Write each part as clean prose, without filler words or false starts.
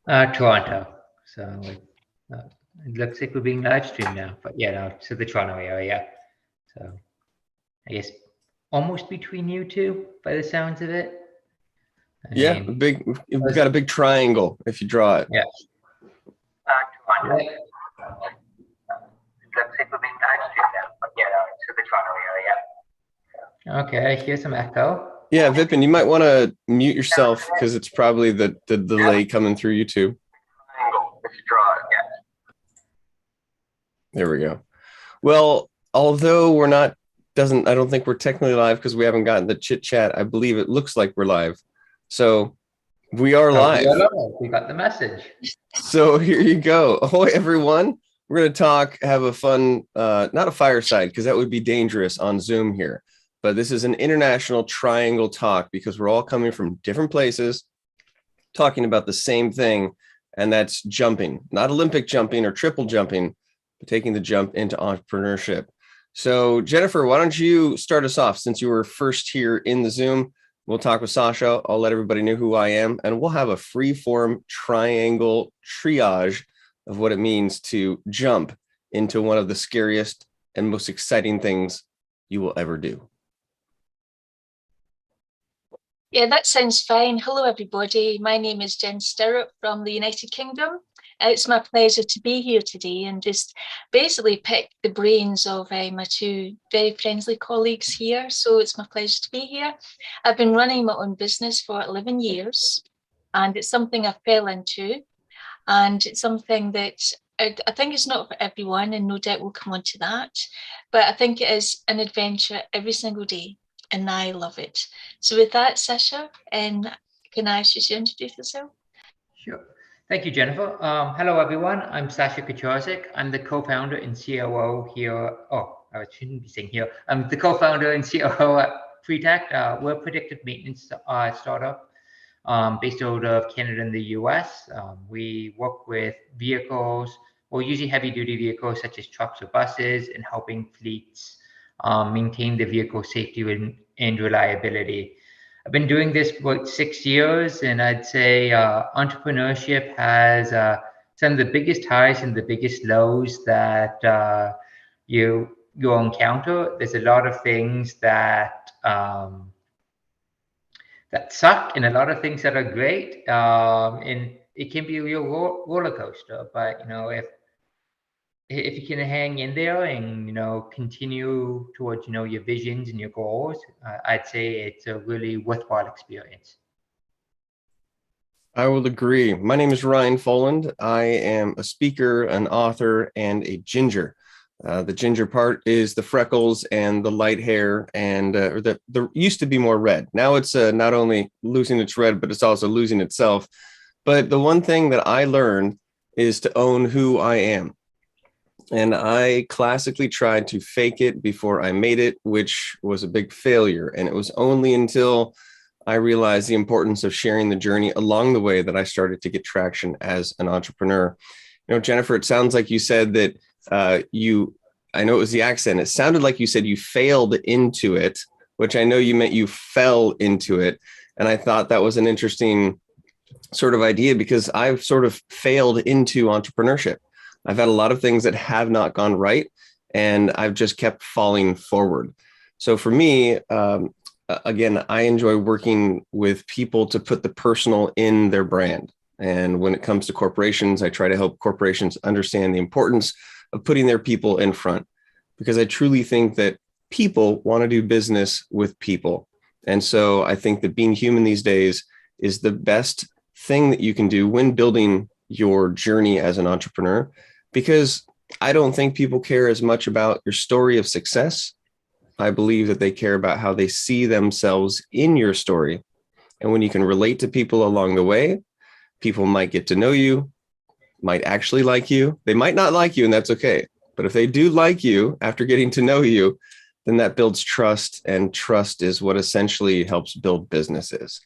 Toronto. So uh, it looks like we're being live streamed now. But yeah, no, so the Toronto area. So I guess almost between you two, by the sounds of it. I Yeah, mean, we've got a big triangle if you draw it. yeah. Toronto. Yeah. It looks like we're being live streamed now. But yeah, no, so the Toronto area. Okay, I hear some echo. Yeah, Vipin, you might want to mute yourself because it's probably the delay coming through YouTube. There we go. Well, although we're not, I don't think we're technically live because we haven't gotten the chit chat. I believe it looks like we're live. So we are live. We got the message. So here you go. Ahoy, everyone. We're going to talk, have a fun, not a fireside because that would be dangerous on Zoom here. But this is an international triangle talk because we're all coming from different places, talking about the same thing. And that's jumping, not Olympic jumping or triple jumping, but taking the jump into entrepreneurship. So Jennifer, why don't you start us off since you were first here in the Zoom? We'll talk with Sasha. I'll let everybody know who I am, and we'll have a free form triangle triage of what it means to jump into one of the scariest and most exciting things you will ever do. Yeah, that sounds fine. Hello, everybody. My name is Jen Stirrup from the United Kingdom. It's my pleasure to be here today and just basically pick the brains of my two very friendly colleagues here. So it's my pleasure to be here. I've been running my own business for 11 years, and it's something I fell into. And it's something that I think it's not for everyone, and no doubt we'll come on to that. But I think it is an adventure every single day, and I love it. So with that, Sasha, and can I ask you to introduce yourself? Sure. Thank you, Jennifer. Hello, everyone. I'm Sasha Kaczorzik. I'm the co-founder and COO here. Oh, I shouldn't be saying here. I'm the co-founder and COO at Pretect. We're a predictive maintenance startup based out of Canada and the US. We work with vehicles, well, usually heavy-duty vehicles such as trucks or buses, and helping fleets maintain the vehicle safety and reliability. I've been doing this for about 6 years, and I'd say entrepreneurship has some of the biggest highs and the biggest lows that you'll encounter. There's a lot of things that that suck, and a lot of things that are great, and it can be a real roller coaster. But if you can hang in there and continue towards your visions and your goals, I'd say it's a really worthwhile experience. I will agree. My name is Ryan Foland. I am a speaker, an author, and a ginger. The ginger part is the freckles and the light hair, and the used to be more red. Now it's not only losing its red, but it's also losing itself. But the one thing that I learned is to own who I am. And I classically tried to fake it before I made it, which was a big failure. And it was only until I realized the importance of sharing the journey along the way that I started to get traction as an entrepreneur. Jennifer, it sounds like you said that I know it was the accent. It sounded like you said you failed into it, which I know you meant you fell into it. And I thought that was an interesting sort of idea because I've sort of failed into entrepreneurship. I've had a lot of things that have not gone right, and I've just kept falling forward. So for me, again, I enjoy working with people to put the personal in their brand. And when it comes to corporations, I try to help corporations understand the importance of putting their people in front, because I truly think that people want to do business with people. And so I think that being human these days is the best thing that you can do when building your journey as an entrepreneur, because I don't think people care as much about your story of success. I believe that they care about how they see themselves in your story. And when you can relate to people along the way, people might get to know you, might actually like you. They might not like you, and that's okay. But if they do like you after getting to know you, then that builds trust, and trust is what essentially helps build businesses.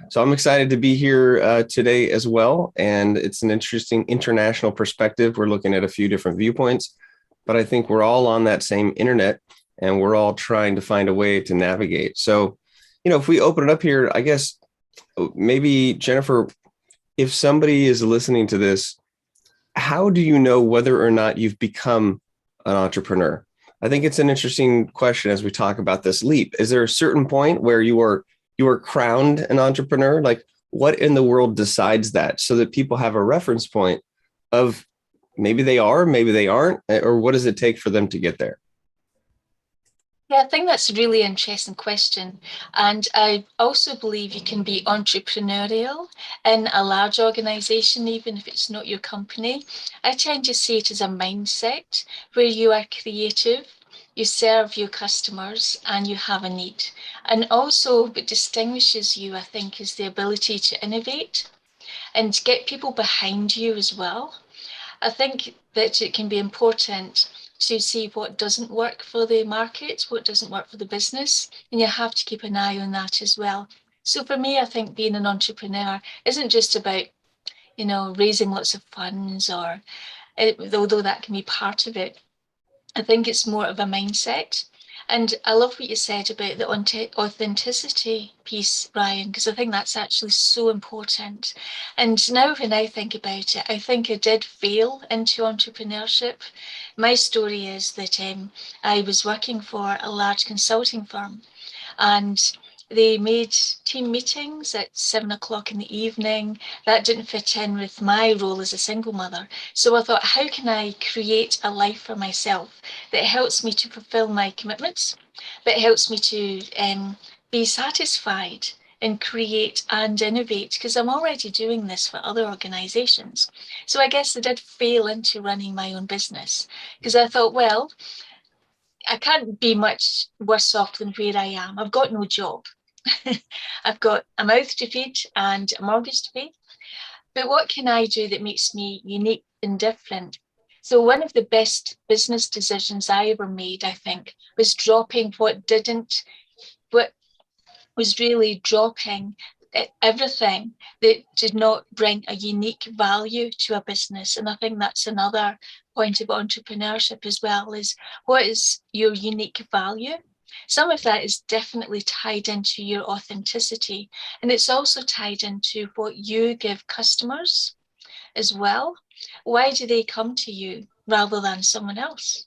So I'm excited to be here today as well. And it's an interesting international perspective. We're looking at a few different viewpoints, but I think we're all on that same internet, and we're all trying to find a way to navigate. So, if we open it up here, I guess maybe Jennifer, if somebody is listening to this, how do you know whether or not you've become an entrepreneur? I think it's an interesting question as we talk about this leap. Is there a certain point where you are crowned an entrepreneur? Like, what in the world decides that, so that people have a reference point of maybe they are, maybe they aren't, or what does it take for them to get there? Yeah, I think that's a really interesting question. And I also believe you can be entrepreneurial in a large organization, even if it's not your company. I tend to see it as a mindset where you are creative, you serve your customers, and you have a need. And also, what distinguishes you, I think, is the ability to innovate and get people behind you as well. I think that it can be important to see what doesn't work for the market, what doesn't work for the business, and you have to keep an eye on that as well. So for me, I think being an entrepreneur isn't just about, raising lots of funds or although that can be part of it. I think it's more of a mindset. And I love what you said about the authenticity piece, Ryan, because I think that's actually so important. And now, when I think about it, I think I did fail into entrepreneurship. My story is that I was working for a large consulting firm, and they made team meetings at 7 o'clock in the evening. That didn't fit in with my role as a single mother. So I thought, how can I create a life for myself that helps me to fulfill my commitments, but helps me to be satisfied and create and innovate, because I'm already doing this for other organizations. So I guess I did fail into running my own business, because I thought, well, I can't be much worse off than where I am. I've got no job. I've got a mouth to feed and a mortgage to pay. But what can I do that makes me unique and different? So one of the best business decisions I ever made, I think, was dropping what was really dropping everything that did not bring a unique value to a business. And I think that's another point of entrepreneurship as well, is what is your unique value? Some of that is definitely tied into your authenticity. And it's also tied into what you give customers as well. Why do they come to you rather than someone else?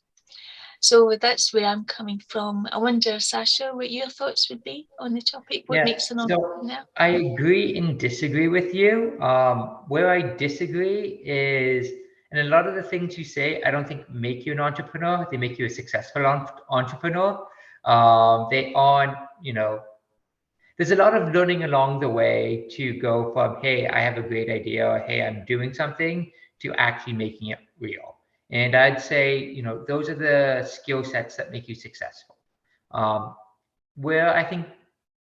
So that's where I'm coming from. I wonder, Sasha, what your thoughts would be on the topic. What Yeah, makes an so entrepreneur? I agree and disagree with you. Where I disagree is, and a lot of the things you say, I don't think make you an entrepreneur. They make you a successful entrepreneur. They aren't, there's a lot of learning along the way to go from, hey, I have a great idea, or hey, I'm doing something, to actually making it real. And I'd say, those are the skill sets that make you successful. Um, where I think,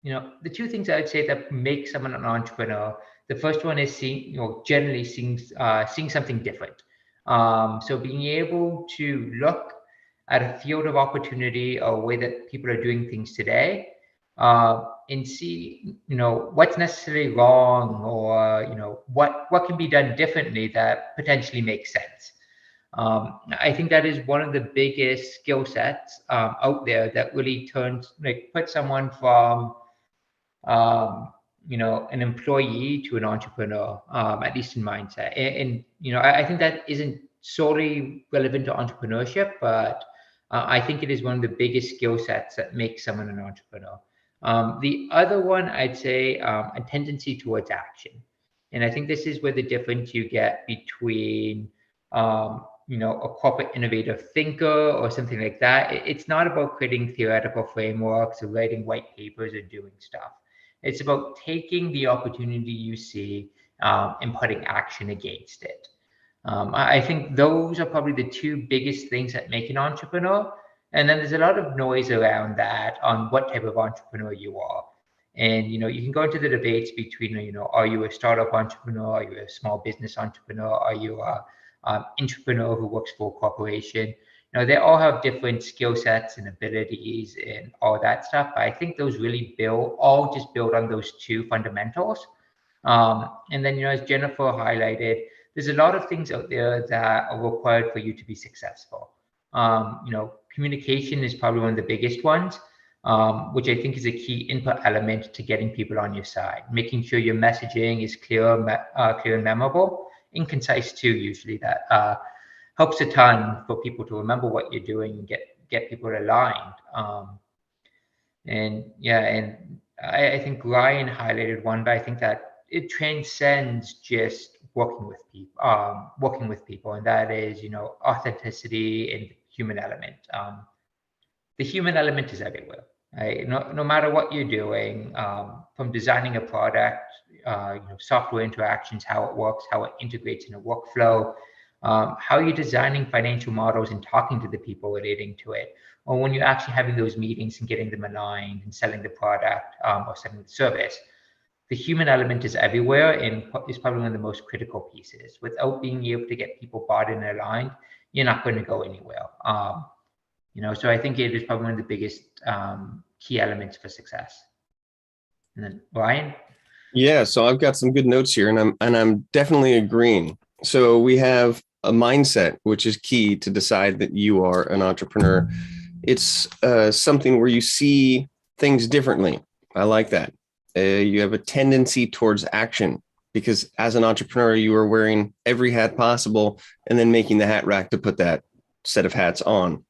the two things I'd say that make someone an entrepreneur, the first one is seeing, generally seeing something different. So being able to look at a field of opportunity or a way that people are doing things today, and see, what's necessarily wrong, or, what can be done differently that potentially makes sense. I think that is one of the biggest skill sets out there that really puts someone from an employee to an entrepreneur, at least in mindset. And I think that isn't solely relevant to entrepreneurship, but I think it is one of the biggest skill sets that makes someone an entrepreneur. The other one, I'd say, a tendency towards action. And I think this is where the difference you get between, a corporate innovative thinker or something like that. It's not about creating theoretical frameworks or writing white papers or doing stuff. It's about taking the opportunity you see, and putting action against it. I think those are probably the two biggest things that make an entrepreneur. And then there's a lot of noise around that on what type of entrepreneur you are. And you can go into the debates between, are you a startup entrepreneur? Are you a small business entrepreneur? Are you a entrepreneur who works for a corporation? They all have different skill sets and abilities and all that stuff. But I think those really just build on those two fundamentals. And then, as Jennifer highlighted, there's a lot of things out there that are required for you to be successful. Communication is probably one of the biggest ones. which I think is a key input element to getting people on your side. Making sure your messaging is clear and memorable and concise too. Usually that helps a ton for people to remember what you're doing and get people aligned. And yeah, and I think Ryan highlighted one, but I think that it transcends just working with people, and that is, authenticity and human element. The human element is everywhere, right? No matter what you're doing, from designing a product, software interactions, how it works, how it integrates in a workflow, how you're designing financial models and talking to the people relating to it, or when you're actually having those meetings and getting them aligned and selling the product, or selling the service. The human element is everywhere and is probably one of the most critical pieces. Without being able to get people bought in and aligned, you're not going to go anywhere. So I think it is probably one of the biggest key elements for success. And then Ryan? Yeah, so I've got some good notes here, and I'm definitely agreeing. So we have a mindset, which is key to decide that you are an entrepreneur. It's something where you see things differently. I like that. You have a tendency towards action, because as an entrepreneur, you are wearing every hat possible and then making the hat rack to put that set of hats on.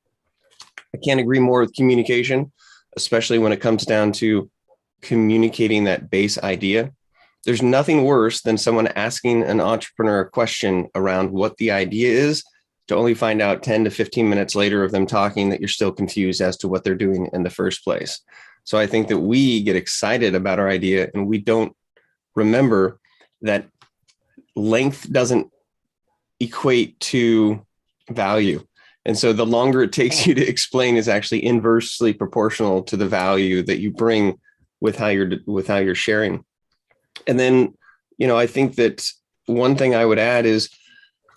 I can't agree more with communication, especially when it comes down to communicating that base idea. There's nothing worse than someone asking an entrepreneur a question around what the idea is, to only find out 10 to 15 minutes later of them talking that you're still confused as to what they're doing in the first place. So I think that we get excited about our idea and we don't remember that length doesn't equate to value. And so the longer it takes you to explain is actually inversely proportional to the value that you bring with how you're sharing. And then, I think that one thing I would add is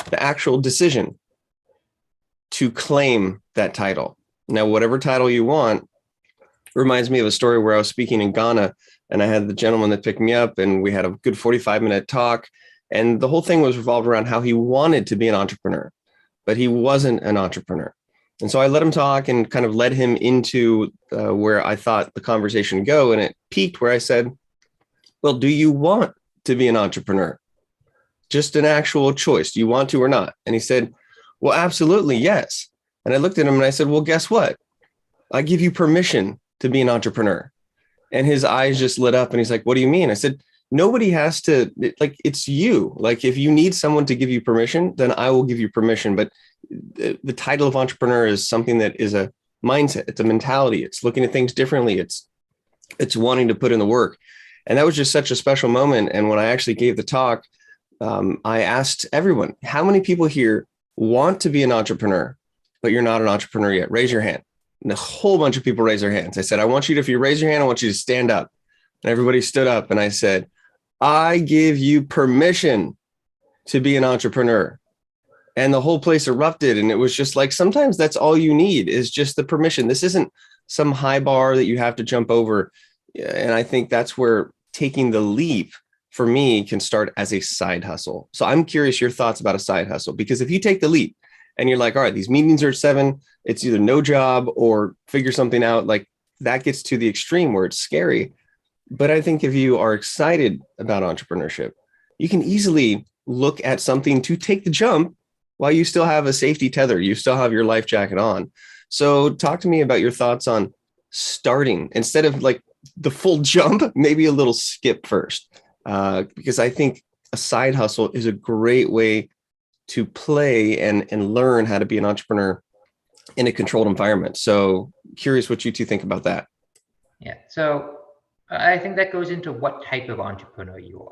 the actual decision to claim that title. Now, whatever title you want, reminds me of a story where I was speaking in Ghana and I had the gentleman that picked me up and we had a good 45-minute talk. And the whole thing was revolved around how he wanted to be an entrepreneur, but he wasn't an entrepreneur. And so I let him talk and kind of led him into where I thought the conversation would go. And it peaked where I said, well, do you want to be an entrepreneur? Just an actual choice. Do you want to or not? And he said, well, absolutely, yes. And I looked at him and I said, well, guess what? I give you permission to be an entrepreneur. And his eyes just lit up and he's like, what do you mean? I said, nobody has to, it's you. Like, if you need someone to give you permission, then I will give you permission. But the title of entrepreneur is something that is a mindset. It's a mentality. It's looking at things differently. It's wanting to put in the work. And that was just such a special moment. And when I actually gave the talk, I asked everyone, how many people here want to be an entrepreneur, but you're not an entrepreneur yet? Raise your hand. And a whole bunch of people raised their hands. I said, I want you to, if you raise your hand, I want you to stand up. And everybody stood up. And I said, I give you permission to be an entrepreneur. And the whole place erupted. And it was just like, sometimes that's all you need is just the permission. This isn't some high bar that you have to jump over. And I think that's where taking the leap for me can start as a side hustle. So I'm curious your thoughts about a side hustle, because if you take the leap and you're like, all right, these meetings are at 7, it's either no job or figure something out, like that gets to the extreme where it's scary. But I think if you are excited about entrepreneurship, you can easily look at something to take the jump while you still have a safety tether, you still have your life jacket on. So talk to me about your thoughts on starting instead of like the full jump, maybe a little skip first, because I think a side hustle is a great way to play and learn how to be an entrepreneur in a controlled environment. So curious what you two think about that. Yeah, so I think that goes into what type of entrepreneur you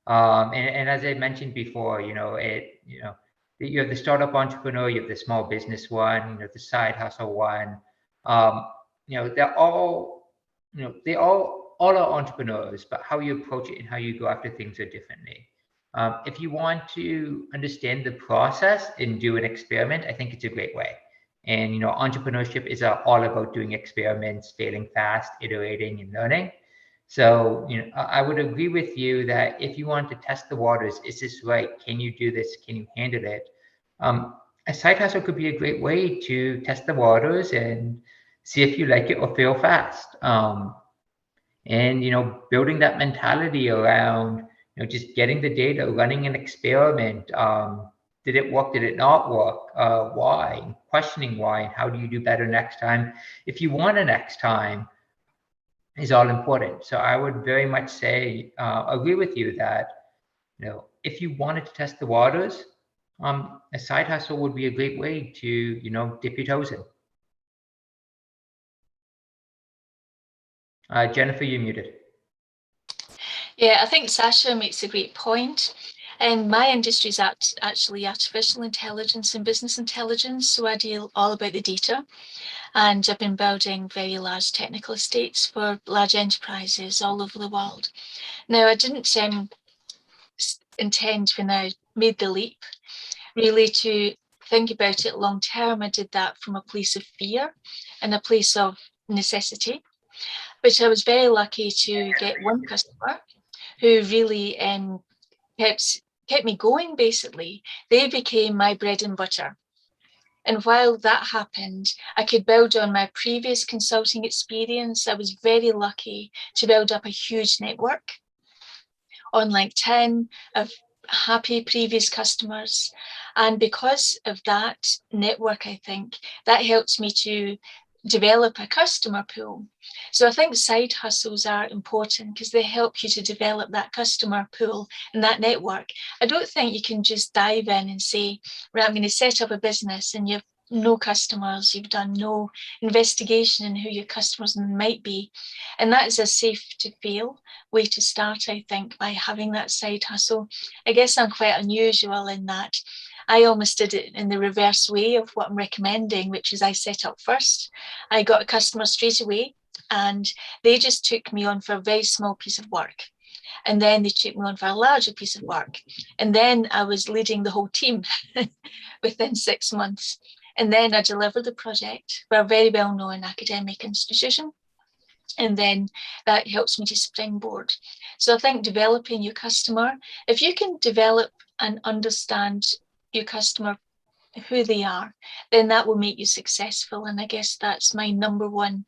are. And as I mentioned before, you have the startup entrepreneur, you have the small business one, the side hustle one. They're all, they all are entrepreneurs, but how you approach it and how you go after things are differently. If you want to understand the process and do an experiment, I think it's a great way. And, entrepreneurship is all about doing experiments, failing fast, iterating and learning. So, I would agree with you that if you want to test the waters, is this right? Can you do this? Can you handle it? A side hustle could be a great way to test the waters and see if you like it or fail fast. And, building that mentality around, just getting the data, running an experiment. Did it work? Did it not work? Why? And questioning why, and how do you do better next time? If you want a next time, is all important. So I would very much say, agree with you that, if you wanted to test the waters, a side hustle would be a great way to, dip your toes in. Jennifer, you're muted. Yeah, I think Sasha makes a great point. And my industry is actually artificial intelligence and business intelligence. So I deal all about the data. And I've been building very large technical estates for large enterprises all over the world. Now, I didn't intend when I made the leap really to think about it long term. I did that from a place of fear and a place of necessity. But I was very lucky to get one customer who really kept me going, basically. They became my bread and butter. And while that happened, I could build on my previous consulting experience. I was very lucky to build up a huge network on LinkedIn of happy previous customers. And because of that network, I think that helps me to develop a customer pool. So I think side hustles are important because they help you to develop that customer pool and that network. I don't think you can just dive in and say, right, I'm going to set up a business and you've no customers, you've done no investigation in who your customers might be. And that is a safe to fail way to start, I think, by having that side hustle. I guess I'm quite unusual in that I almost did it in the reverse way of what I'm recommending, which is I set up first. I got a customer straight away and they just took me on for a very small piece of work. And then they took me on for a larger piece of work. And then I was leading the whole team within 6 months. And then I delivered the project for a very well-known academic institution. And then that helps me to springboard. So I think developing your customer, if you can develop and understand your customer, who they are, then that will make you successful. And I guess that's my number one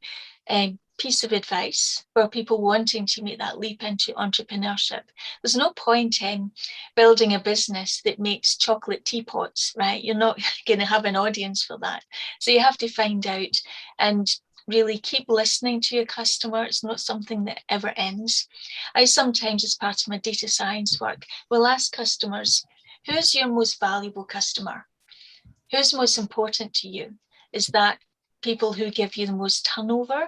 piece of advice for people wanting to make that leap into entrepreneurship. There's no point in building a business that makes chocolate teapots, right? You're not going to have an audience for that. So you have to find out and really keep listening to your customer. It's not something that ever ends. I sometimes, as part of my data science work, will ask customers, who's your most valuable customer? Who's most important to you? Is that people who give you the most turnover?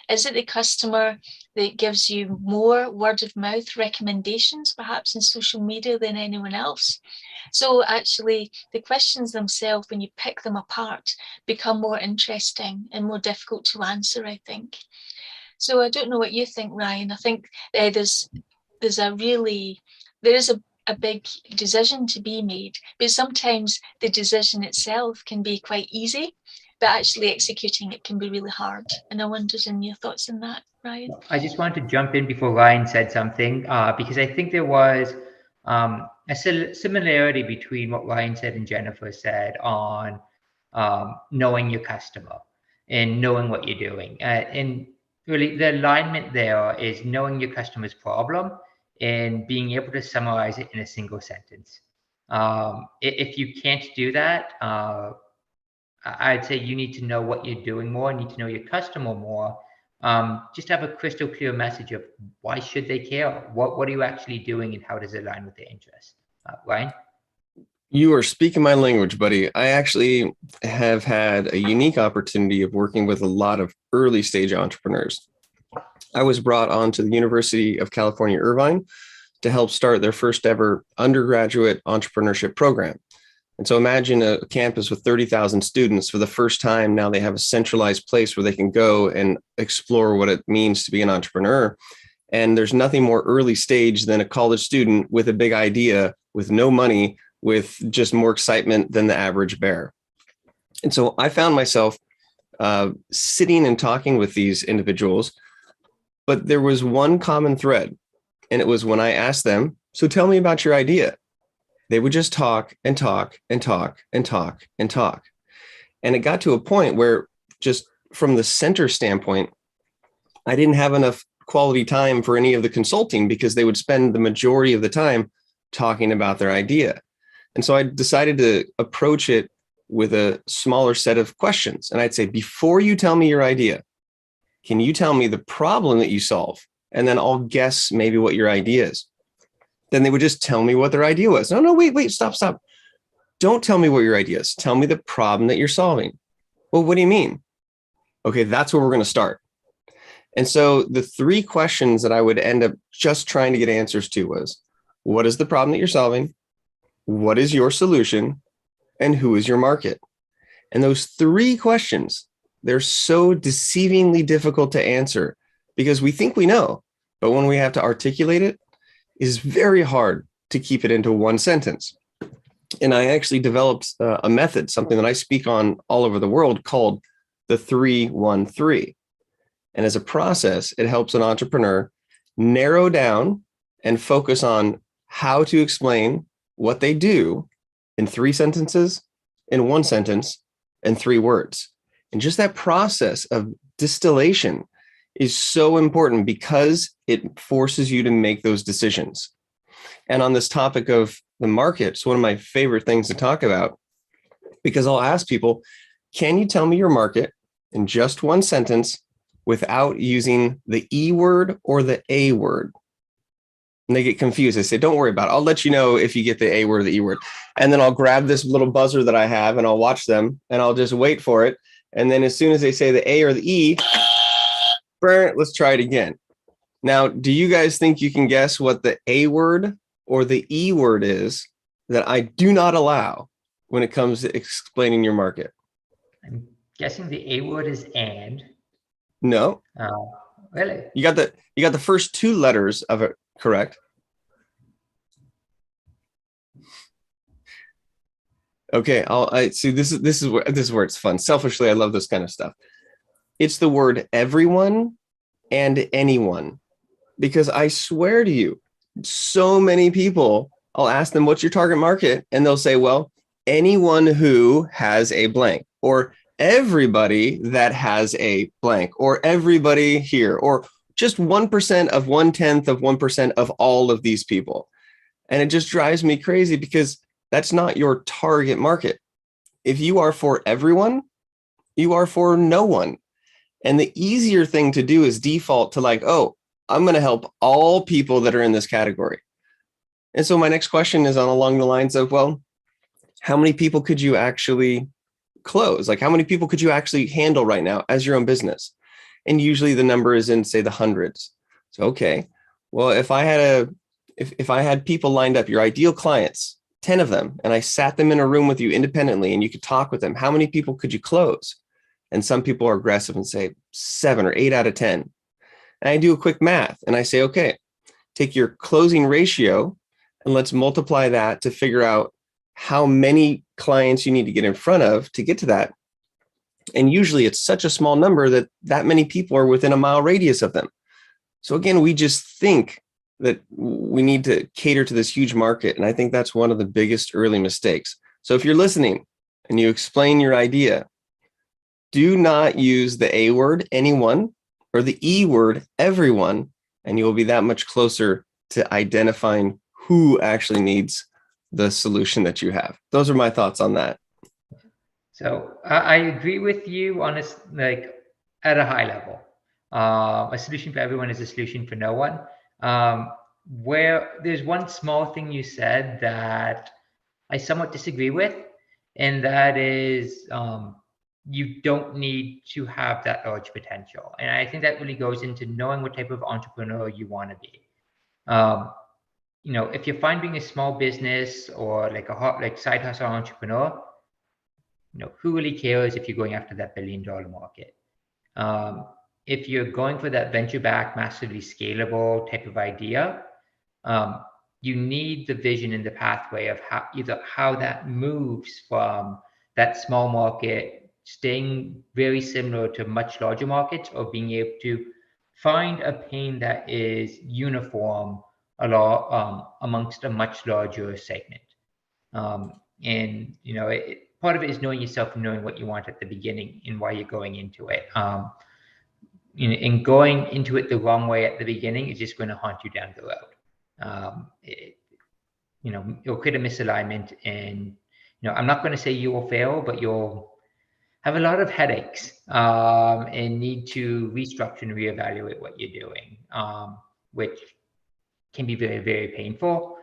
Is it the customer that gives you more word of mouth recommendations, perhaps in social media, than anyone else? So actually, the questions themselves, when you pick them apart, become more interesting and more difficult to answer, I think. So I don't know what you think, Ryan. I think there's a big decision to be made, but sometimes the decision itself can be quite easy, but actually executing it can be really hard. And I wondered in your thoughts on that, Ryan. I just wanted to jump in before Ryan said something, because I think there was a similarity between what Ryan said and Jennifer said on knowing your customer and knowing what you're doing. And really the alignment there is knowing your customer's problem and being able to summarize it in a single sentence. If you can't do that, I'd say you need to know what you're doing more, need to know your customer more. Just have a crystal clear message of why should they care? What are you actually doing and how does it align with their interests? Ryan? You are speaking my language, buddy. I actually have had a unique opportunity of working with a lot of early stage entrepreneurs. I was brought on to the University of California, Irvine to help start their first ever undergraduate entrepreneurship program. And so imagine a campus with 30,000 students. For the first time, now they have a centralized place where they can go and explore what it means to be an entrepreneur. And there's nothing more early stage than a college student with a big idea, with no money, with just more excitement than the average bear. And so I found myself sitting and talking with these individuals, but there was one common thread. And it was when I asked them, so tell me about your idea. They would just talk and talk and talk and talk and talk. And it got to a point where just from the center standpoint, I didn't have enough quality time for any of the consulting because they would spend the majority of the time talking about their idea. And so I decided to approach it with a smaller set of questions. And I'd say, before you tell me your idea, can you tell me the problem that you solve? And then I'll guess maybe what your idea is. Then they would just tell me what their idea was. No, wait, stop. Don't tell me what your idea is. Tell me the problem that you're solving. Well, what do you mean? Okay, that's where we're going to start. And so the three questions that I would end up just trying to get answers to was, what is the problem that you're solving? What is your solution? And who is your market? And those three questions, they're so deceivingly difficult to answer because we think we know, but when we have to articulate it, is very hard to keep it into one sentence. And I actually developed a method, something that I speak on all over the world, called the 3-1-3. And as a process, it helps an entrepreneur narrow down and focus on how to explain what they do in 3 sentences, in 1 sentence, and 3 words. And just that process of distillation is so important because it forces you to make those decisions. And on this topic of the market, it's one of my favorite things to talk about, because I'll ask people, can you tell me your market in just 1 sentence without using the E word or the A word? And they get confused. They say, don't worry about it. I'll let you know if you get the A word or the E word. And then I'll grab this little buzzer that I have and I'll watch them and I'll just wait for it. And then as soon as they say the A or the E, let's try it again. Now, do you guys think you can guess what the A word or the E word is that I do not allow when it comes to explaining your market? I'm guessing the A word is and. No. Really? You got the first 2 letters of it correct. Okay, I see. This is where it's fun. Selfishly, I love this kind of stuff. It's the word everyone and anyone, because I swear to you, so many people, I'll ask them, what's your target market? And they'll say, well, anyone who has a blank, or everybody that has a blank, or everybody here, or just 1% of 1/10 of 1% of all of these people. And it just drives me crazy because that's not your target market. If you are for everyone, you are for no one. And the easier thing to do is default to like, oh, I'm going to help all people that are in this category. And so my next question is along the lines of, well, how many people could you actually close? Like, how many people could you actually handle right now as your own business? And usually the number is in, say, the hundreds. So, okay, well, if I had people lined up, your ideal clients, 10 of them, and I sat them in a room with you independently and you could talk with them, how many people could you close? And some people are aggressive and say 7 or 8 out of 10. And I do a quick math and I say, okay, take your closing ratio and let's multiply that to figure out how many clients you need to get in front of to get to that. And usually it's such a small number that many people are within a mile radius of them. So again, we just think that we need to cater to this huge market. And I think that's one of the biggest early mistakes. So if you're listening and you explain your idea, do not use the A word, anyone, or the E word, everyone, and you will be that much closer to identifying who actually needs the solution that you have. Those are my thoughts on that. So I agree with you on this, like at a high level. A solution for everyone is a solution for no one. Where there's one small thing you said that I somewhat disagree with, and that is you don't need to have that large potential. And I think that really goes into knowing what type of entrepreneur you want to be. You know, if you're fine being a small business or like a side hustle entrepreneur, you know, who really cares if you're going after that $1 billion market? If you're going for that venture-backed, massively scalable type of idea, you need the vision and the pathway of how that moves from that small market, staying very similar to much larger markets, or being able to find a pain that is uniform amongst a much larger segment. And you know, part of it is knowing yourself and knowing what you want at the beginning and why you're going into it. And going into it the wrong way at the beginning is just going to haunt you down the road. You'll create a misalignment, and I'm not going to say you will fail, but you'll have a lot of headaches and need to restructure and reevaluate what you're doing, which can be very, very painful,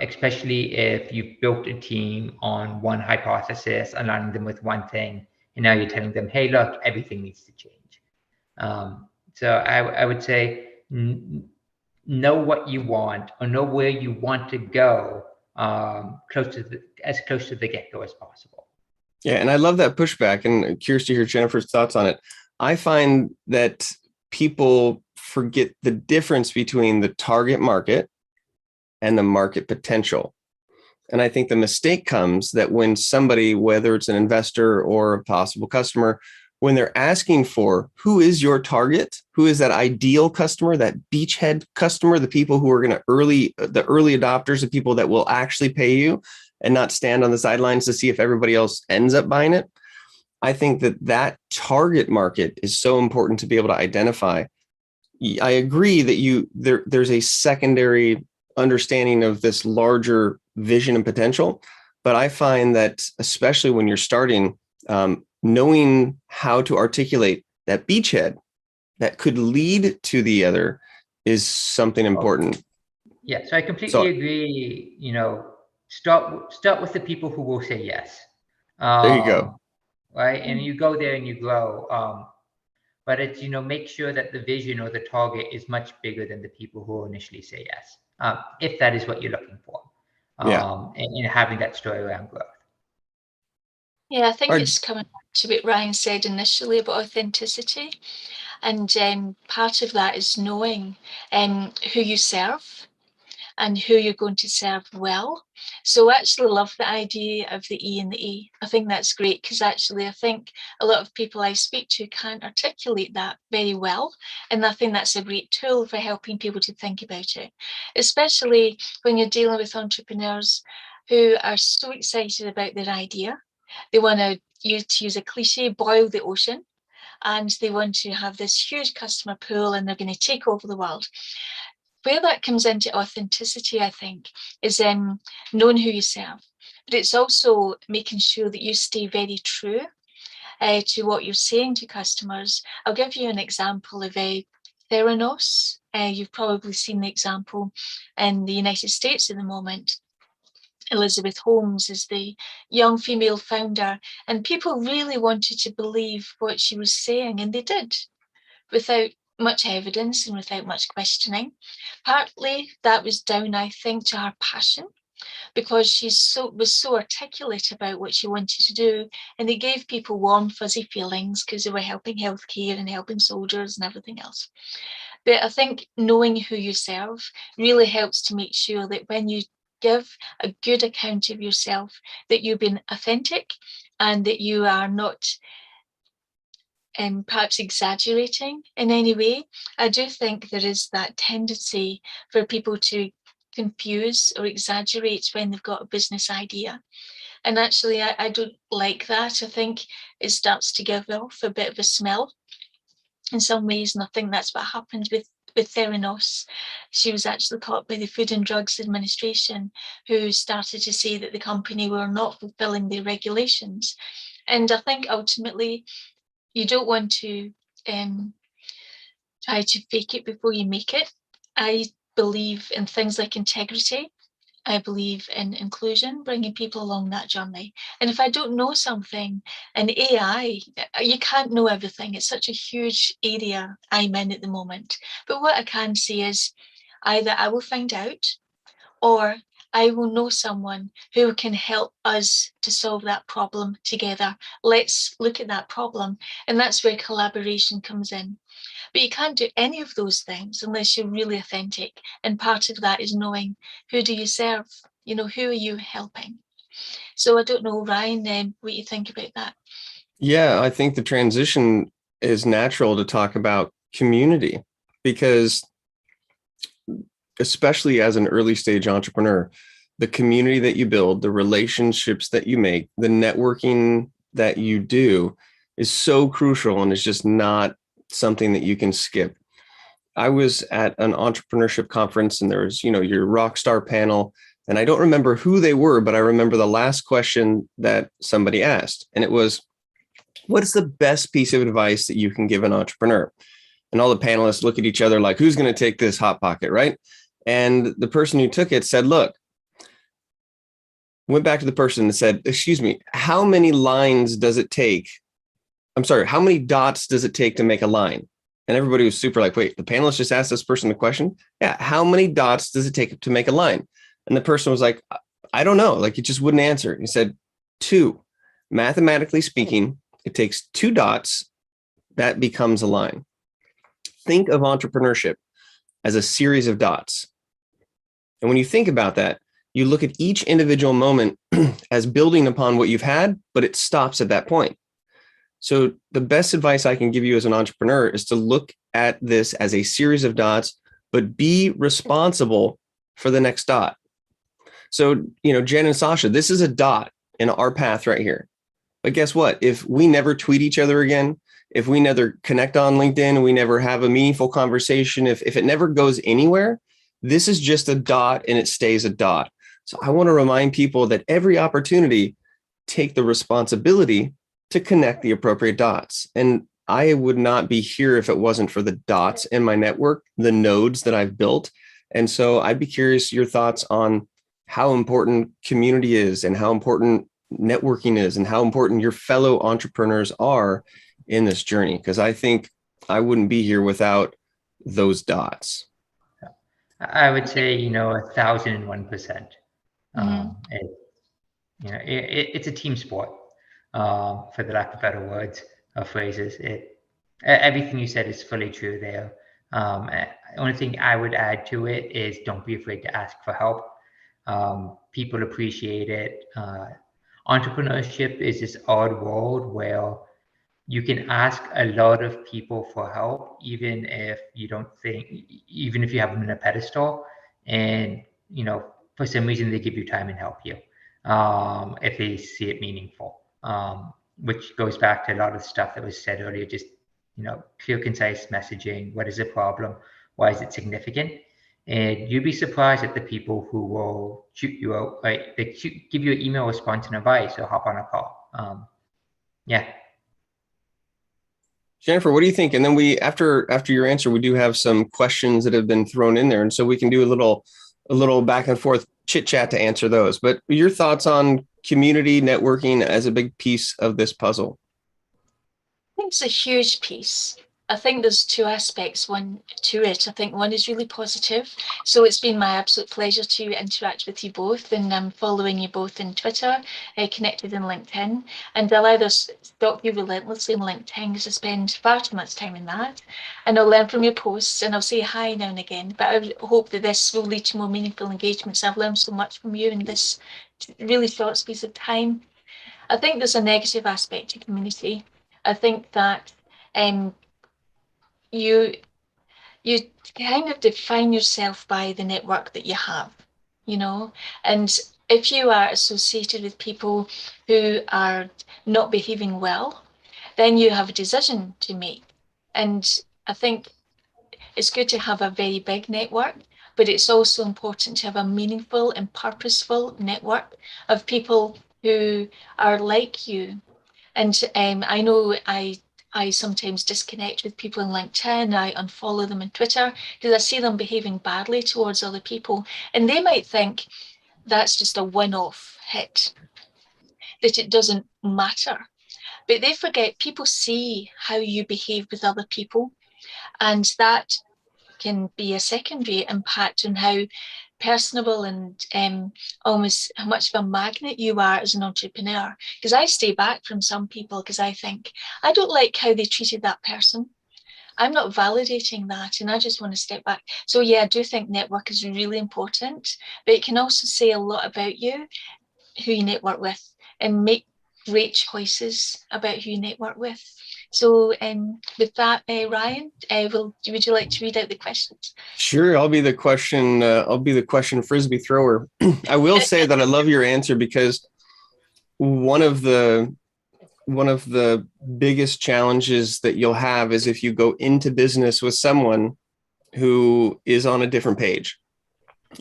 especially if you've built a team on one hypothesis, aligning them with one thing, and now you're telling them, hey, look, everything needs to change. So I would say know what you want, or know where you want to go, as close to the get-go as possible. Yeah, and I love that pushback, and curious to hear Jennifer's thoughts on it. I find that people forget the difference between the target market and the market potential. And I think the mistake comes that when somebody, whether it's an investor or a possible customer, when they're asking for who is your target, who is that ideal customer, that beachhead customer, the people who are going to the early adopters, the people that will actually pay you and not stand on the sidelines to see if everybody else ends up buying it. I think that target market is so important to be able to identify. I agree that there's a secondary understanding of this larger vision and potential, but I find that especially when you're starting, knowing how to articulate that beachhead that could lead to the other is something important. Yeah, so I completely agree. Start with the people who will say yes. There you go. Right, and you go there and you grow. But it's, make sure that the vision or the target is much bigger than the people who will initially say yes, if that is what you're looking for. And having that story around growth. Yeah, I think it's coming back to what Ryan said initially about authenticity. And part of that is knowing who you serve and who you're going to serve well. So I actually love the idea of the E and the E. I think that's great, because actually I think a lot of people I speak to can't articulate that very well. And I think that's a great tool for helping people to think about it, especially when you're dealing with entrepreneurs who are so excited about their idea. They want to use a cliche, boil the ocean, and they want to have this huge customer pool and they're going to take over the world. Where that comes into authenticity, I think, is knowing who you serve. But it's also making sure that you stay very true to what you're saying to customers. I'll give you an example of Theranos. You've probably seen the example in the United States at the moment. Elizabeth Holmes is the young female founder, and people really wanted to believe what she was saying, and they did, without much evidence and without much questioning. Partly that was down, I think, to her passion, because she was so articulate about what she wanted to do, and it gave people warm, fuzzy feelings because they were helping healthcare and helping soldiers and everything else. But I think knowing who you serve really helps to make sure that when you give a good account of yourself, that you've been authentic and that you are not perhaps exaggerating in any way. I do think there is that tendency for people to confuse or exaggerate when they've got a business idea. And actually, I don't like that. I think it starts to give off a bit of a smell in some ways. And I think that's what happened with Theranos. She was actually caught by the Food and Drugs Administration, who started to say that the company were not fulfilling their regulations. And I think ultimately, you don't want to try to fake it before you make it. I believe in things like integrity. I believe in inclusion, bringing people along that journey. And if I don't know something, in AI, you can't know everything. It's such a huge area I'm in at the moment. But what I can say is either I will find out, or I will know someone who can help us to solve that problem together. Let's look at that problem. And that's where collaboration comes in. But you can't do any of those things unless you're really authentic. And part of that is knowing, who do you serve? Who are you helping? So I don't know, Ryan, what you think about that. Yeah, I think the transition is natural to talk about community, because especially as an early stage entrepreneur, the community that you build, the relationships that you make, the networking that you do is so crucial, and it's just not something that you can skip. I was at an entrepreneurship conference, and there was, your rock star panel, and I don't remember who they were, but I remember the last question that somebody asked, and it was, what is the best piece of advice that you can give an entrepreneur? And all the panelists look at each other like, who's going to take this hot pocket, right? And the person who took it said, look, went back to the person and said, excuse me, how many lines does it take? I'm sorry, how many dots does it take to make a line? And everybody was super like, wait, the panelist just asked this person a question? Yeah, how many dots does it take to make a line? And the person was like, I don't know. Like, it just wouldn't answer. He said, 2. Mathematically speaking, it takes 2 dots. That becomes a line. Think of entrepreneurship as a series of dots. And when you think about that, you look at each individual moment as building upon what you've had, but it stops at that point. So the best advice I can give you as an entrepreneur is to look at this as a series of dots, but be responsible for the next dot. So, Jen and Sasha, this is a dot in our path right here. But guess what? If we never tweet each other again, if we never connect on LinkedIn, we never have a meaningful conversation, if it never goes anywhere, this is just a dot and it stays a dot. So I want to remind people that every opportunity, take the responsibility to connect the appropriate dots. And I would not be here if it wasn't for the dots in my network, the nodes that I've built. And so I'd be curious your thoughts on how important community is and how important networking is and how important your fellow entrepreneurs are in this journey. Because I think I wouldn't be here without those dots. I would say, 1,001%. It's a team sport, for the lack of better words or phrases. Everything you said is fully true there. The only thing I would add to it is don't be afraid to ask for help. People appreciate it. Entrepreneurship is this odd world where you can ask a lot of people for help, even if you have them in a pedestal, and for some reason they give you time and help you, if they see it meaningful. Which goes back to a lot of stuff that was said earlier. Just clear, concise messaging. What is the problem? Why is it significant? And you'd be surprised at the people who will shoot you out, right? They give you an email response and advice or hop on a call. Yeah. Jennifer, what do you think? And then after your answer, we do have some questions that have been thrown in there. And so we can do a little back and forth chit chat to answer those. But your thoughts on community networking as a big piece of this puzzle? I think it's a huge piece. I think there's 2 aspects to it. I think one is really positive. So it's been my absolute pleasure to interact with you both, and I'm following you both in Twitter, connected in LinkedIn, and I'll either stalk you relentlessly on LinkedIn because I spend far too much time in that, and I'll learn from your posts and I'll say hi now and again. But I hope that this will lead to more meaningful engagements. I've learned so much from you in this really short space of time. I think there's a negative aspect to community. I think that you kind of define yourself by the network that you have, and if you are associated with people who are not behaving well, then you have a decision to make. And I think it's good to have a very big network, but it's also important to have a meaningful and purposeful network of people who are like you. And I know I sometimes disconnect with people on LinkedIn. I unfollow them on Twitter because I see them behaving badly towards other people. And they might think that's just a one-off hit, that it doesn't matter. But they forget people see how you behave with other people. And that can be a secondary impact on how personable and almost how much of a magnet you are as an entrepreneur. Because I stay back from some people because I think, I don't like how they treated that person. I'm not validating that, and I just want to step back. So yeah, I do think network is really important, but it can also say a lot about you, who you network with, and make great choices about who you network with. So with that, Ryan, would you like to read out the questions? Sure, I'll be the question. I'll be the question frisbee thrower. I will say that I love your answer, because one of the biggest challenges that you'll have is if you go into business with someone who is on a different page.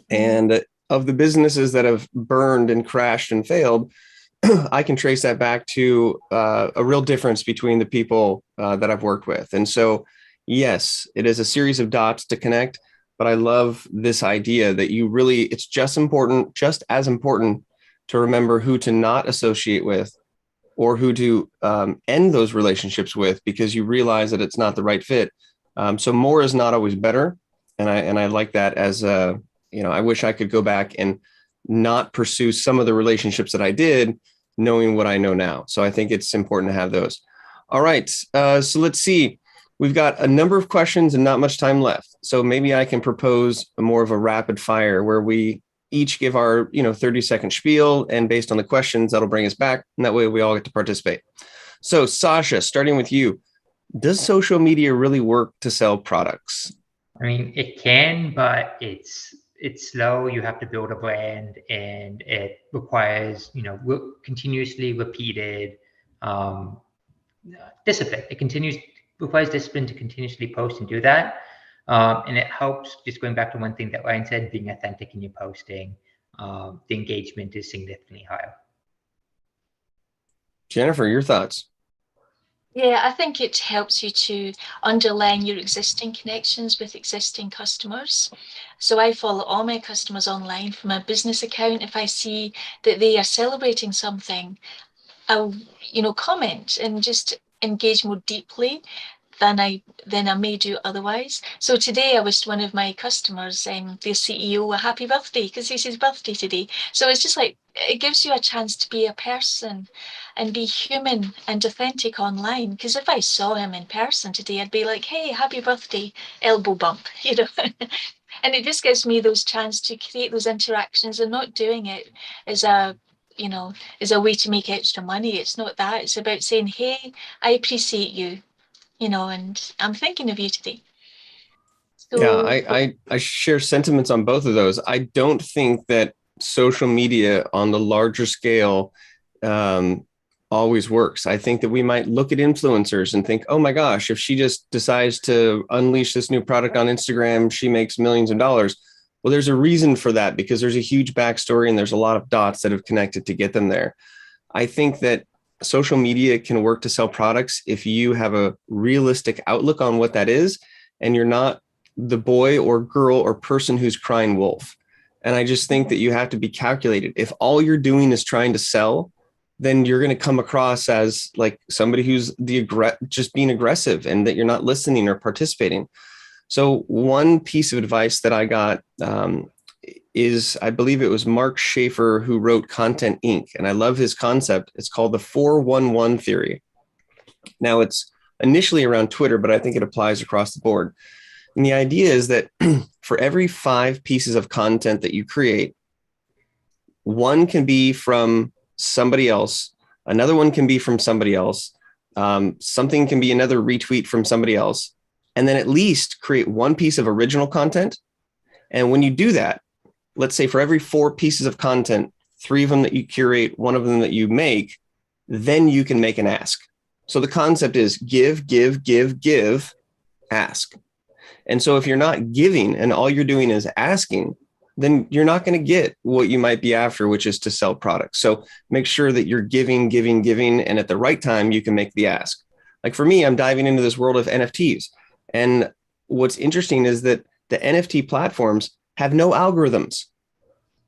And of the businesses that have burned and crashed and failed, I can trace that back to a real difference between the people that I've worked with. And so, yes, it is a series of dots to connect, but I love this idea that it's just as important to remember who to not associate with, or who to end those relationships with, because you realize that it's not the right fit. So more is not always better. And I like that as I wish I could go back and not pursue some of the relationships that I did, knowing what I know now. So I think it's important to have those. All right. So let's see. We've got a number of questions and not much time left. So maybe I can propose more of a rapid fire where we each give our 30-second spiel, and based on the questions, that'll bring us back. And that way we all get to participate. So Sasha, starting with you, does social media really work to sell products? I mean, it can, but it's slow. You have to build a brand, and it requires continuously repeated discipline. Requires discipline to continuously post and do that, and it helps. Just going back to one thing that Ryan said, being authentic in your posting, the engagement is significantly higher. Jennifer, your thoughts? Yeah, I think it helps you to underline your existing connections with existing customers. So I follow all my customers online from a business account. If I see that they are celebrating something, I'll, comment and just engage more deeply than I may do otherwise. So today I wished one of my customers, their CEO, a happy birthday, because it's his birthday today. So it's just like, it gives you a chance to be a person and be human and authentic online. Because if I saw him in person today, I'd be like, hey, happy birthday, elbow bump, And it just gives me those chance to create those interactions, and not doing it as a way to make extra money. It's not that. It's about saying, hey, I appreciate you, and I'm thinking of you today. So, yeah, I share sentiments on both of those. I don't think that social media on the larger scale always works. I think that we might look at influencers and think, oh my gosh, if she just decides to unleash this new product on Instagram, she makes millions of dollars. Well, there's a reason for that, because there's a huge backstory and there's a lot of dots that have connected to get them there. I think that social media can work to sell products if you have a realistic outlook on what that is, and you're not the boy or girl or person who's crying wolf. And I just think that you have to be calculated. If all you're doing is trying to sell, then you're going to come across as like somebody who's just being aggressive, and that you're not listening or participating. So one piece of advice that I got is, I believe it was Mark Schaefer who wrote Content Inc. And I love his concept. It's called the 411 theory. Now, it's initially around Twitter, but I think it applies across the board. And the idea is that for every 5 pieces of content that you create, one can be from somebody else, another one can be from somebody else, something can be another retweet from somebody else, and then at least create one piece of original content. And when you do that, let's say for every 4 pieces of content, 3 of them that you curate, 1 of them that you make, then you can make an ask. So the concept is give, ask. And so if you're not giving and all you're doing is asking, then you're not going to get what you might be after, which is to sell products. So make sure that you're giving, and at the right time, you can make the ask. Like for me, I'm diving into this world of NFTs. And what's interesting is that the NFT platforms have no algorithms.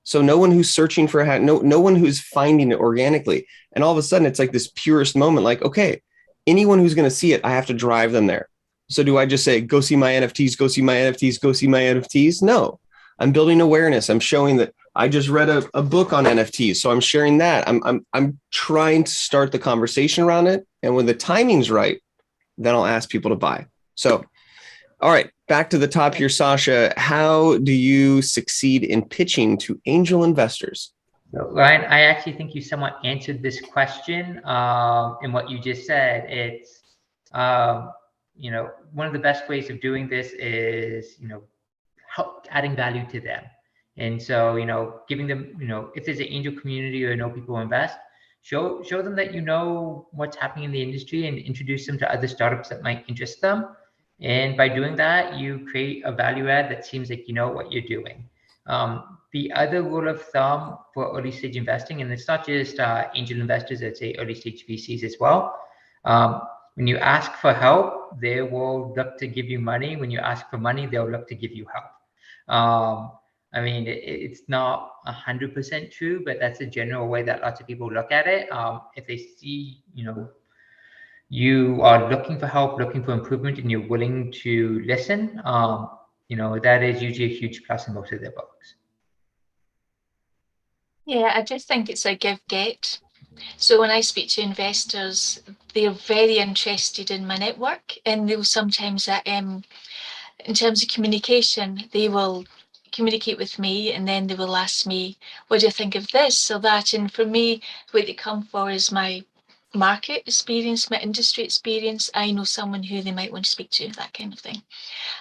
So no one who's searching for no one who's finding it organically. And all of a sudden, it's like this purest moment, like, okay, anyone who's going to see it, I have to drive them there. So do I just say, go see my NFTs, go see my NFTs, go see my NFTs? No, I'm building awareness. I'm showing that I just read a book on NFTs. So I'm sharing that. I'm trying to start the conversation around it. And when the timing's right, then I'll ask people to buy. So, all right, back to the top here, Sasha. How do you succeed in pitching to angel investors? So, Ryan, I actually think you somewhat answered this question in what you just said. It's one of the best ways of doing this is, adding value to them. And so, giving them, if there's an angel community or people who invest, show them that what's happening in the industry and introduce them to other startups that might interest them. And by doing that, you create a value add that seems like you know what you're doing. The other rule of thumb for early stage investing, and it's not just angel investors, I'd say early stage VCs as well. When you ask for help, they will look to give you money. When you ask for money, they'll look to give you help. I mean, it's not 100% true, but that's a general way that lots of people look at it. If they see, you are looking for help, looking for improvement, and you're willing to listen, that is usually a huge plus in most of their books. Yeah, I just think it's a give-get. So when I speak to investors, they're very interested in my network, and they'll sometimes, in terms of communication, they will communicate with me, and then they will ask me, what do you think of this or that? And for me, what they come for is my market experience, my industry experience. I know someone who they might want to speak to, that kind of thing.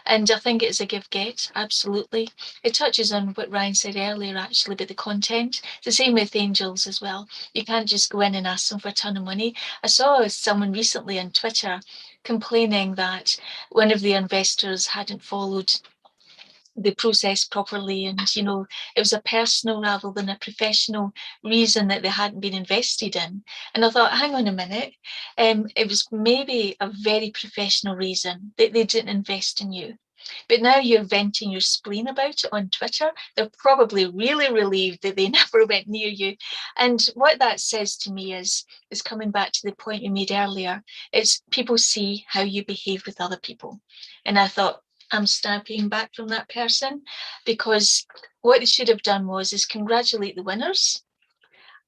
And I think it's a give-get, absolutely. It touches on what Ryan said earlier, actually, about the content. It's the same with angels as well. You can't just go in and ask them for a ton of money. I saw someone recently on Twitter complaining that one of the investors hadn't followed the process properly, and it was a personal rather than a professional reason that they hadn't been invested in. And I thought, hang on a minute, it was maybe a very professional reason that they didn't invest in you, but now you're venting your spleen about it on Twitter. They're probably really relieved that they never went near you. And what that says to me is coming back to the point you made earlier. It's people see how you behave with other people. And I thought, I'm snapping back from that person, because what they should have done is congratulate the winners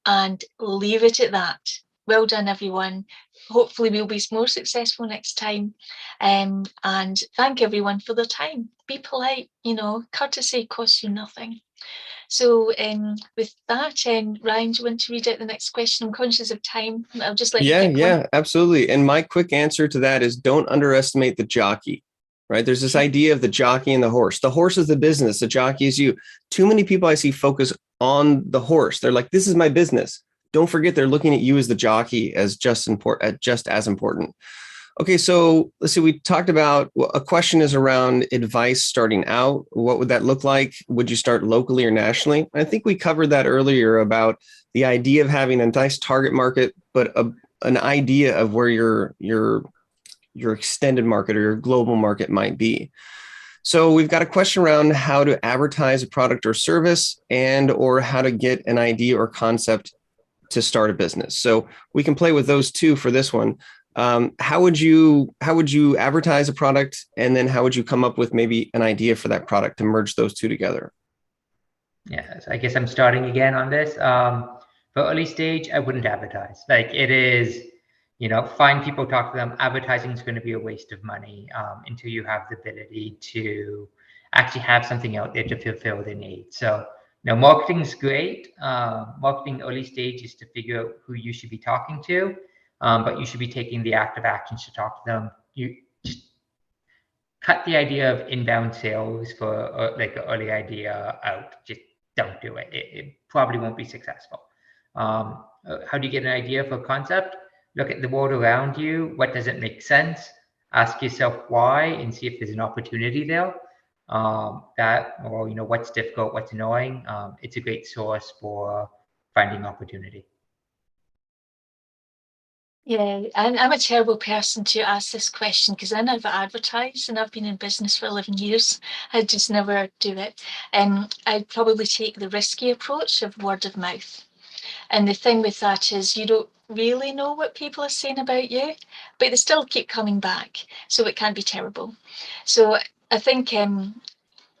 and leave it at that. Well done, everyone. Hopefully we'll be more successful next time. And thank everyone for their time. Be polite, courtesy costs you nothing. So with that, Ryan, do you want to read out the next question? I'm conscious of time. I'll just let you pick one. Yeah, absolutely. And my quick answer to that is don't underestimate the jockey. Right? There's this idea of the jockey and the horse. The horse is the business. The jockey is you. Too many people I see focus on the horse. They're like, this is my business. Don't forget they're looking at you as the jockey as just as important. Okay, so let's see. We talked about a question is around advice starting out. What would that look like? Would you start locally or nationally? I think we covered that earlier about the idea of having a nice target market, but an idea of where your extended market or your global market might be. So we've got a question around how to advertise a product or service or how to get an idea or concept to start a business. So we can play with those two for this one. How would you advertise a product, and then how would you come up with maybe an idea for that product to merge those two together? Yeah, so I guess I'm starting again on this. For early stage, I wouldn't advertise. Like, it is, find people, talk to them. Advertising is going to be a waste of money until you have the ability to actually have something out there to fulfill the need. So, marketing is great. Marketing early stage is to figure out who you should be talking to, but you should be taking the active actions to talk to them. You just cut the idea of inbound sales for like an early idea out. Just don't do it. It probably won't be successful. How do you get an idea for a concept? Look at the world around you. What doesn't make sense? Ask yourself why and see if there's an opportunity there. What's difficult, what's annoying. It's a great source for finding opportunity. Yeah, I'm a terrible person to ask this question, because I never advertise, and I've been in business for 11 years. I just never do it. I'd probably take the risky approach of word of mouth. And the thing with that is you don't really know what people are saying about you, but they still keep coming back. So it can be terrible. So I think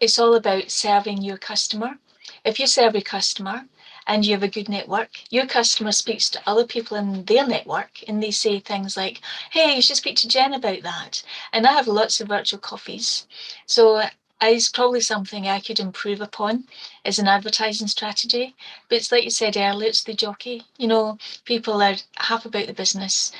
it's all about serving your customer. If you serve your customer and you have a good network, your customer speaks to other people in their network, and they say things like, hey, you should speak to Jen about that. And I have lots of virtual coffees. So it's probably something I could improve upon as an advertising strategy. But it's like you said earlier, it's the jockey. People are half about the business,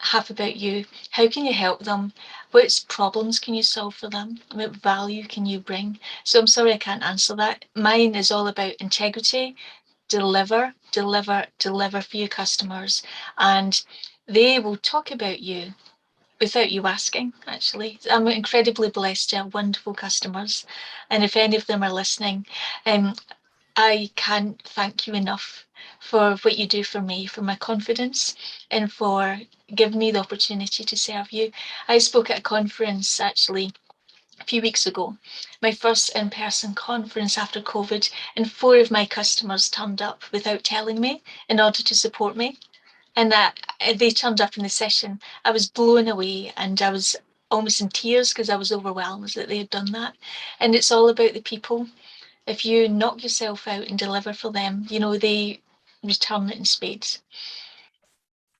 half about you. How can you help them? What problems can you solve for them? What value can you bring? So I'm sorry I can't answer that. Mine is all about integrity, deliver, deliver, deliver for your customers. And they will talk about you without you asking, actually. I'm incredibly blessed to have wonderful customers. And if any of them are listening, I can't thank you enough for what you do for me, for my confidence, and for giving me the opportunity to serve you. I spoke at a conference actually a few weeks ago, my first in-person conference after COVID, and 4 of my customers turned up without telling me in order to support me. And they turned up in the session. I was blown away and I was almost in tears because I was overwhelmed that they had done that. And it's all about the people. If you knock yourself out and deliver for them, they return it in spades.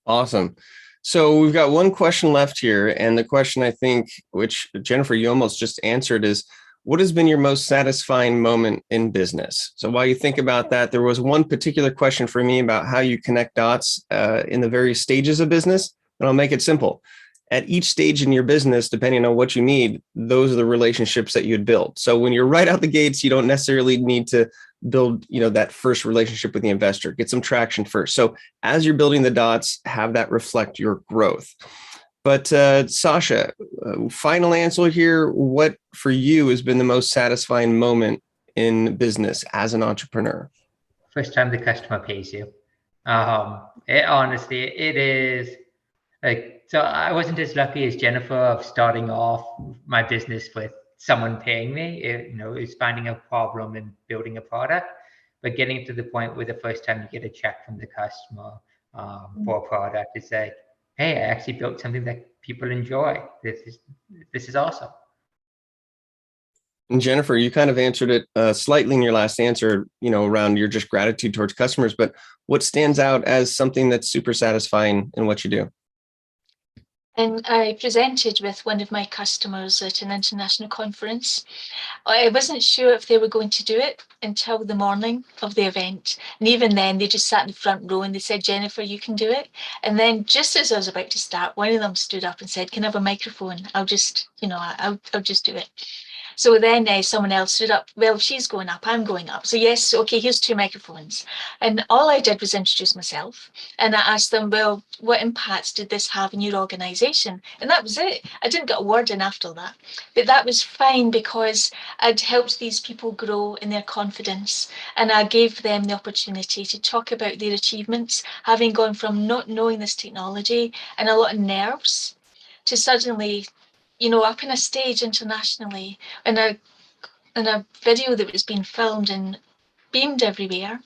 Awesome. So we've got one question left here. And the question, I think, which Jennifer, you almost just answered, is what has been your most satisfying moment in business? So while you think about that, there was one particular question for me about how you connect dots in the various stages of business. And I'll make it simple. At each stage in your business, depending on what you need, those are the relationships that you'd build. So when you're right out the gates, you don't necessarily need to build, that first relationship with the investor, get some traction first. So as you're building the dots, have that reflect your growth. But Sasha, final answer here. What for you has been the most satisfying moment in business as an entrepreneur? First time the customer pays you. Honestly, it is like, so I wasn't as lucky as Jennifer of starting off my business with someone paying me. It's finding a problem and building a product, but getting to the point where the first time you get a check from the customer for a product, it's like, hey, I actually built something that people enjoy. This is awesome. And Jennifer, you kind of answered it slightly in your last answer, around your just gratitude towards customers, but what stands out as something that's super satisfying in what you do? And I presented with one of my customers at an international conference. I wasn't sure if they were going to do it until the morning of the event. And even then, they just sat in the front row and they said, Jennifer, you can do it. And then just as I was about to start, one of them stood up and said, can I have a microphone? I'll just do it. So then someone else stood up. Well, she's going up, I'm going up. So yes, okay, here's 2 microphones. And all I did was introduce myself. And I asked them, well, what impacts did this have in your organization? And that was it. I didn't get a word in after that. But that was fine because I'd helped these people grow in their confidence. And I gave them the opportunity to talk about their achievements, having gone from not knowing this technology and a lot of nerves to suddenly up on a stage internationally in a video that was being filmed and beamed everywhere,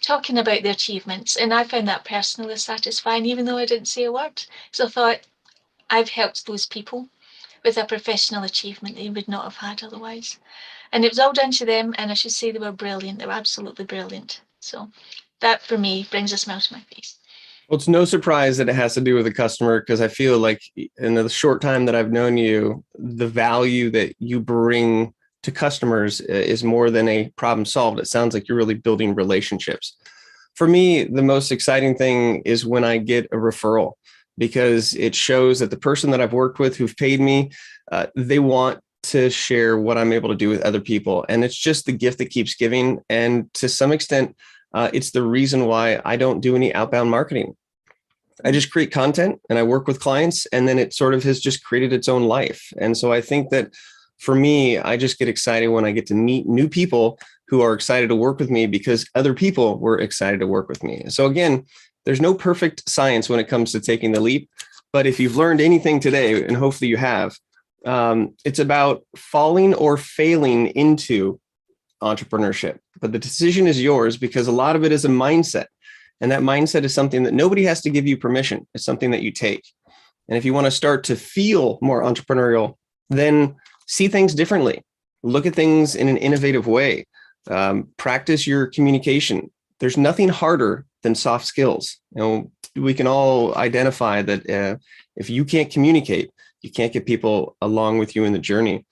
talking about their achievements. And I found that personally satisfying, even though I didn't say a word. So I thought, I've helped those people with a professional achievement they would not have had otherwise. And it was all down to them, and I should say they were brilliant. They were absolutely brilliant. So that, for me, brings a smile to my face. Well, it's no surprise that it has to do with the customer, because I feel like in the short time that I've known you, the value that you bring to customers is more than a problem solved. It sounds like you're really building relationships. For me, the most exciting thing is when I get a referral, because it shows that the person that I've worked with who've paid me, they want to share what I'm able to do with other people. And it's just the gift that keeps giving. And to some extent, it's the reason why I don't do any outbound marketing. I just create content and I work with clients, and then it sort of has just created its own life. And so I think that for me, I just get excited when I get to meet new people who are excited to work with me because other people were excited to work with me. So again, there's no perfect science when it comes to taking the leap. But if you've learned anything today, and hopefully you have, it's about falling or failing into entrepreneurship. But the decision is yours, because a lot of it is a mindset. And that mindset is something that nobody has to give you permission. It's something that you take. And if you want to start to feel more entrepreneurial, then see things differently. Look at things in an innovative way. Practice your communication. There's nothing harder than soft skills. We can all identify that if you can't communicate, you can't get people along with you in the journey.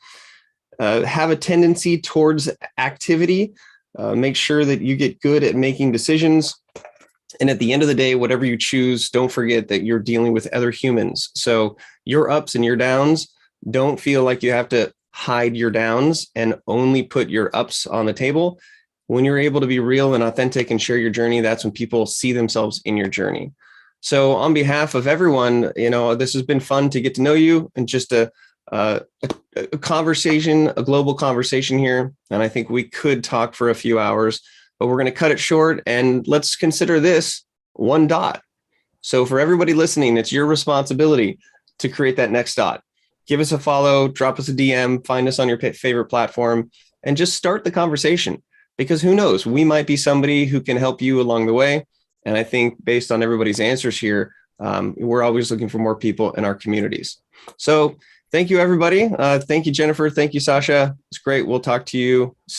Have a tendency towards activity. Make sure that you get good at making decisions. And at the end of the day, whatever you choose, don't forget that you're dealing with other humans. So your ups and your downs, don't feel like you have to hide your downs and only put your ups on the table. When you're able to be real and authentic and share your journey, that's when people see themselves in your journey. So on behalf of everyone, this has been fun to get to know you, and just a conversation, a global conversation here. And I think we could talk for a few hours, but we're going to cut it short, and let's consider this one dot. So for everybody listening, it's your responsibility to create that next dot. Give us a follow, drop us a DM, find us on your favorite platform, and just start the conversation, because who knows, we might be somebody who can help you along the way. And I think based on everybody's answers here, we're always looking for more people in our communities. So thank you, everybody. Thank you, Jennifer. Thank you, Sasha. It's great. We'll talk to you soon.